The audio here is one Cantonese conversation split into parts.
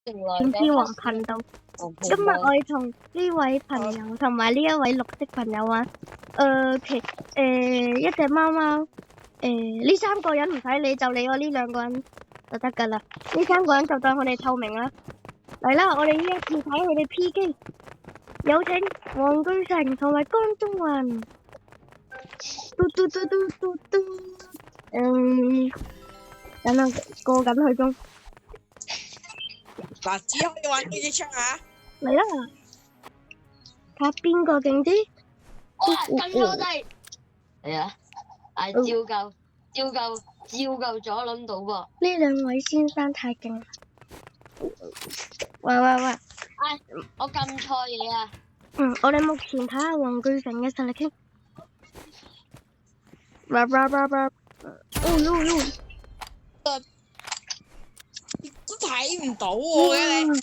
點知王頻道。今日我哋同呢位朋友同埋呢一位綠色朋友玩，一隻貓貓，呢三個人唔使理，就理我呢兩個人就得噶啦。呢三個人就當我哋透明啦。嚟啦，我哋呢一次睇佢哋 P 機，有請黃巨成同埋江中雲。嘟嘟嘟嘟嘟嘟，等我過緊去中。嗱，只可以玩呢支槍啊！嚟啦，睇下邊個勁啲。哇，更多低。係啊，照舊左輪到喎。呢兩位先生太勁啦！喂！我撳錯嘢啊！我哋目前睇下黃巨成嘅實力傾。都睇唔到我嘅你。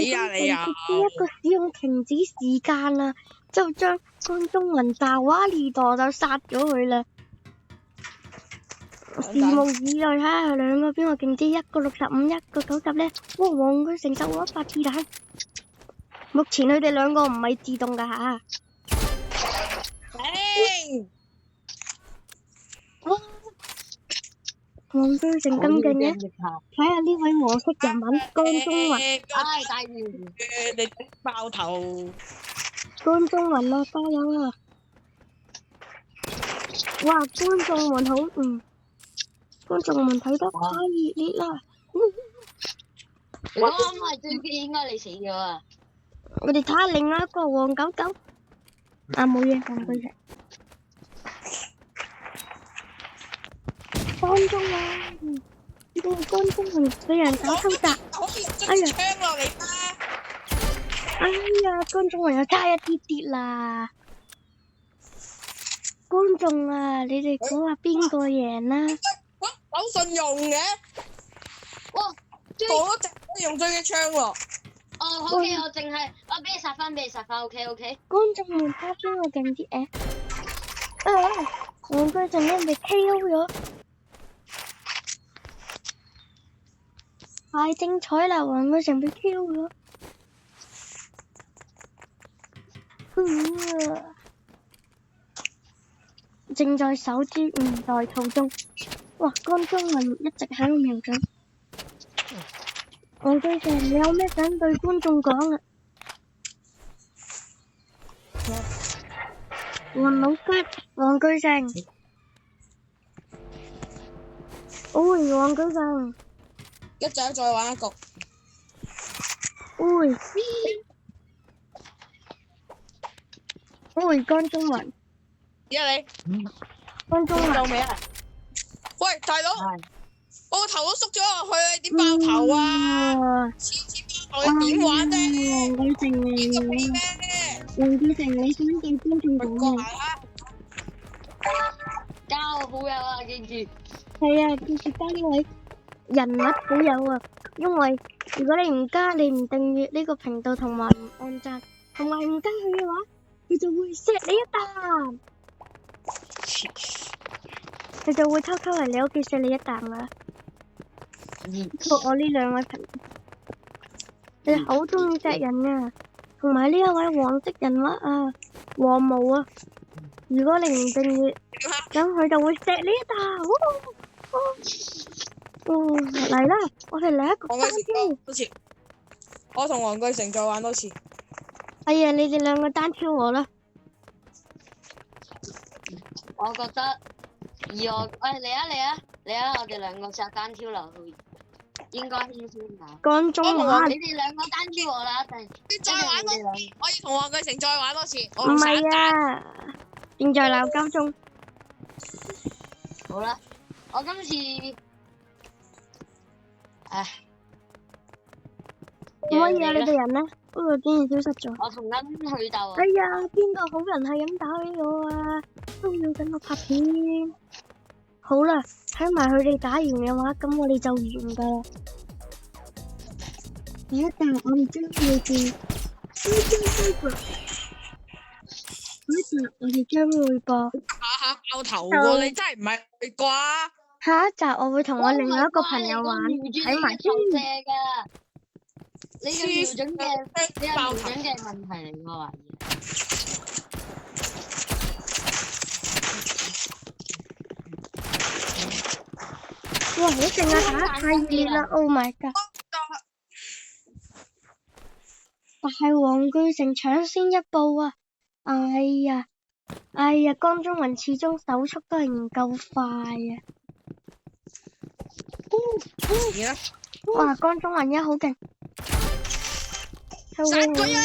你啊！一個使用停止時間啦，就將江中雲大瓦利朵就殺咗佢啦。拭目以待，睇下兩個邊個勁啲，一個65，一個90咧。哇！黃巨成收咗100子彈。目前佢哋兩個唔係自動噶吓。黃巨成咁勁嘅，睇下呢位黃色人物江中雲。大魚，你爆頭！江中雲啊，加油啊！哇，江中雲好，江中雲睇得太熱烈啦！如果我係最激，應該你死咗啊！我哋睇下另外一個黃狗狗。冇嘢，黃巨成。江中雲，呢個江中雲俾人搞偷襲。哎呀！槍落嚟啦！哎呀，江中雲又差一啲啲啦。觀眾啊，你哋估下邊個贏啦？好信用嘅。哇！我都淨係用最嘅槍喎。OK，我淨係我俾你殺翻，OK。觀眾們睇邊個勁啲誒？黃巨成咧被 KO 咗。太精彩啦！黃巨成被 KO 咗。正在守株待兔中。哇！江中雲一直喺度瞄準。黃巨成，你有咩想對觀眾講啊？黃老吉，黃巨成。黃巨成。一陣再玩一局。江中雲。而家你。江中雲。到未啊？喂，大佬，我個頭都縮咗落去，點爆頭啊？黐爆頭，你點玩啫？黃巨成點個屁咩？黃巨成，你想對觀眾講啊？加我好友啊，記住。係啊，記住加呢位人物好友啊，因為如果你唔加，你唔訂閱呢個頻道同埋唔按讚，同埋唔加佢嘅話，佢就會錫你一啖。佢就會偷偷嚟你屋企錫你一啖噶啦。我呢兩位朋友，你好中意錫人啊，同埋呢一位黃色人物啊，黃毛啊，如果你唔訂閱，咁佢就會錫你一啖。嚟啦，我哋嚟一個單挑。我同黃巨成再玩多次。哎呀，你哋兩個單挑我啦。我覺得，嚟啊！我哋兩個殺單挑落去，應該輕鬆啲。江中雲，你哋兩個單挑我啦，一定。再玩多次，我要同黃巨成再玩多次。唔係啊，正在鬧交中。好啦，我今次，可以啊，你哋人呢？不過竟然消失咗。我同恩去鬥。哎呀，邊個好人係咁打俾我啊？都要等我拍片。好啦，睇埋佢哋打完嘅話，咁我哋就完噶啦。第一集我哋將會播。我哋將會播。下爆頭喎！你真係唔係你啩？下一集我會同我另外一個朋友玩，睇埋先。你嘅瞄準嘅，你嘅瞄準嘅問題嚟㗎懷疑。哇，好勁啊！打太熱啦 ！Oh my god！大黃巨城搶先一步啊！哎呀，江中雲始終手速都係唔夠快啊！哇，江中雲好勁！殺佢啊！